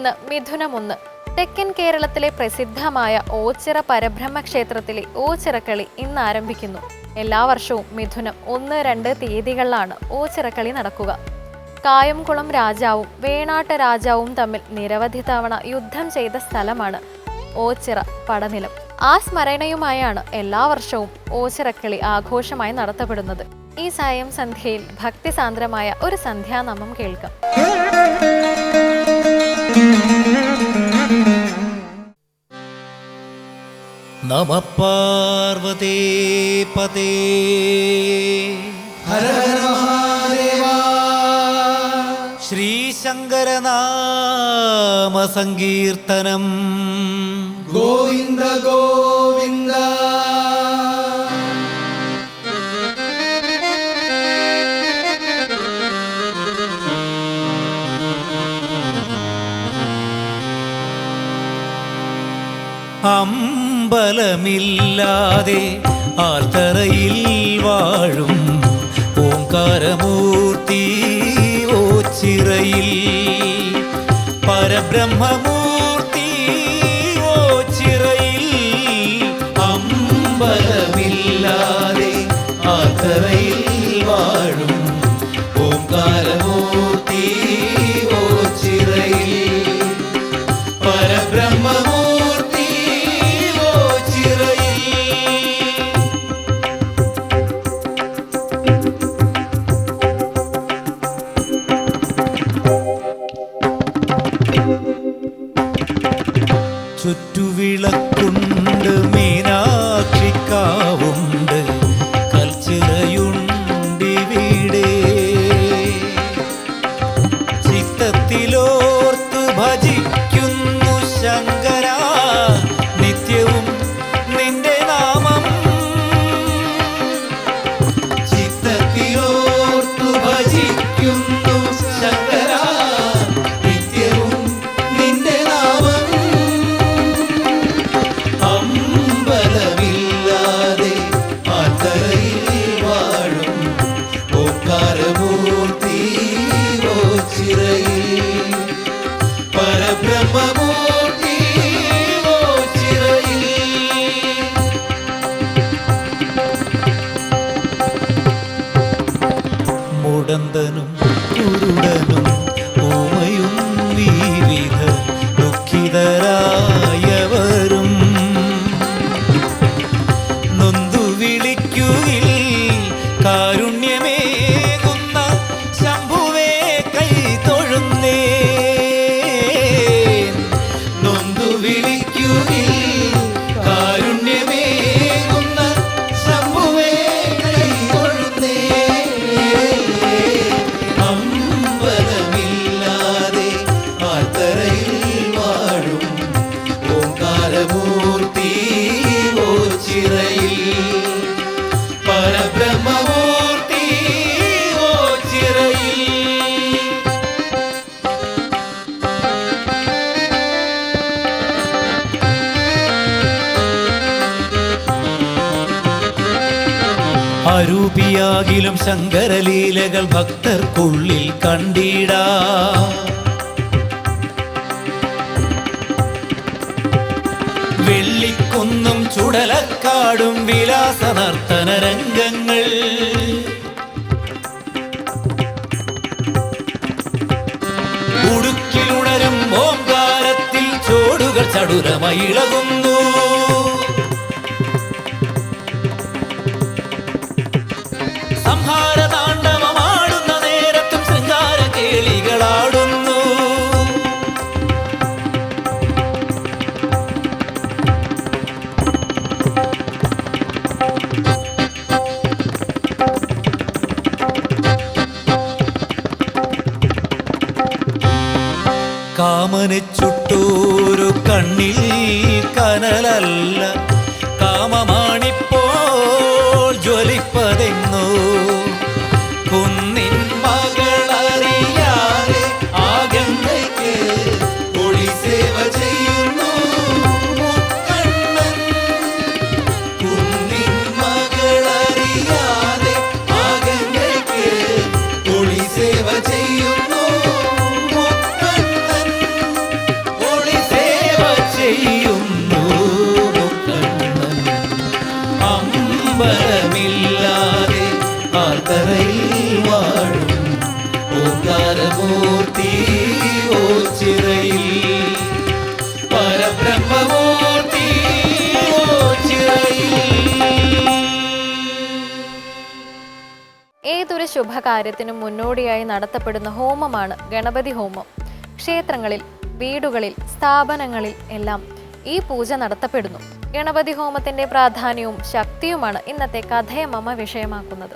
ഇന്ന് മിഥുനം 1. തെക്കൻ കേരളത്തിലെ പ്രസിദ്ധമായ ഓച്ചിറ പരബ്രഹ്മ ക്ഷേത്രത്തിലെ ഓച്ചിറക്കളി ഇന്ന് ആരംഭിക്കുന്നു. എല്ലാ വർഷവും മിഥുനം 1, 2 തീയതികളിലാണ് ഓച്ചിറക്കളി നടക്കുക. കായംകുളം രാജാവും വേണാട്ട് രാജാവും തമ്മിൽ നിരവധി തവണ യുദ്ധം ചെയ്ത സ്ഥലമാണ് ഓച്ചിറ പടനിലം. ആ സ്മരണയുമായാണ് എല്ലാ വർഷവും ഓച്ചിറക്കളി ആഘോഷമായി നടത്തപ്പെടുന്നത്. ഈ സായം സന്ധ്യയിൽ ഭക്തിസാന്ദ്രമായ ഒരു സന്ധ്യാനാമം കേൾക്കാം. നമഃ പാർവതീ പതേ ഹര ഹര മഹാദേവ. ശ്രീശങ്കരനാമ സങ്കീർത്തനം. ഗോവിന്ദ ഗോവിന്ദ. അമ്പലമില്ലാതെ ആൽത്തറയിൽ വാഴും ഓംകാരമൂർത്തി ഓച്ചിറയിൽ, പരബ്രഹ്മമൂർത്തി ഓച്ചിറയിൽ. അമ്പലമില്ലാതെ ആൽത്തറയിൽ വാഴും ഓംകാരമൂർത്തി ഓച്ചിറയിൽ, പരബ്രഹ്മമൂർത്തി. ചുറ്റുവിളക്കുണ്ട്, മീനാക്ഷിക്കാവുണ്ട്, കൽച്ചിറയുണ്ടിവിടെ. ചിത്തത്തിലോർത്തു ഭജിക്കുന്നു ശങ്കര, നിത്യവും നിന്റെ നാമം. ചിത്തത്തിലോർത്തു ഭജിക്കുന്നു ശങ്കര, നിത്യവും നിന്റെ നാമം. അമ്പലമില്ലാതെ ആൽത്തറയിൽ വാഴും ഓംകാരമൂർത്തി ഓച്ചിറയിൽ, പരബ്രഹ്മമൂർത്തി ഓച്ചിറയിൽ. മുടന്തനും കുരുടനും ഊമയും വിവിധ ദുഃഖിതരായവരും നൊന്തു വിളിക്കുകിൽ കാരുണ്യമേകുന്ന ശംഭുവേ കൈ തൊഴുന്നേ. നൊന്തു വിളിക്കുകിൽ കാരുണ്യമേകുന്ന ശംഭുവേ കൈ തൊഴുന്നേ. അമ്പലമില്ലാതെ ആൽത്തറയിൽ വാഴും ഓംകാരമൂർത്തി ഓച്ചിറയിൽ, പരബ്രഹ്മമൂർത്തി ഓച്ചിറയിൽ. അരൂപിയാകിലും ശങ്കരലീലകൾ ഭക്തർക്കുള്ളിൽ കണ്ടിടാ. വെള്ളിക്കുന്നും ചുടലക്കാടും വിലാസ നർത്തന രംഗങ്ങൾ. ഉടുക്കിലുണരും ഓംകാരത്തിൽ ചോടുകൾ ചടുലമായി ഇളകുന്നു. സംഹാര താണ്ഡവമാടുന്ന നേരത്തും ശൃംഗാര കേളികളാടുന്നു. കാമനെ ചുട്ടൂരു കണ്ണിൽ കനലല്ല, കാമമാണിപ്പോൾ ജ്വലിപ്പതെങ്ങോ. കുന്നിൻ മകളറിയാതെ ആഗന്ധയ്ക്ക് ഒളി സേവ ചെയ്യുന്നു മുക്കണ്ണൻ. കുന്നിൻ മകളറിയാതെ ആഗന്ധയ്ക്ക് ഒളി സേവ ചെയ്യുന്നു മുക്കണ്ണൻ. ആഡംബരമില്ലാതെ ആർത്തറയിൽ വാഴും ഓംകാരമൂർത്തി ഓച്ചിറയിൽ പരബ്രഹ്മമൂർത്തി ഓച്ചിറയിൽ. ഏതൊരു ശുഭകാര്യത്തിനും മുന്നോടിയായി നടത്തപ്പെടുന്ന ഹോമമാണ് ഗണപതി ഹോമം. ക്ഷേത്രങ്ങളിൽ, വീടുകളിൽ, സ്ഥാപനങ്ങളിൽ എല്ലാം ഈ പൂജ നടത്തപ്പെടുന്നു. ഗണപതി ഹോമത്തിന്റെ പ്രാധാന്യവും ശക്തിയുമാണ് ഇന്നത്തെ കഥയമമ്മ വിഷയമാക്കുന്നത്.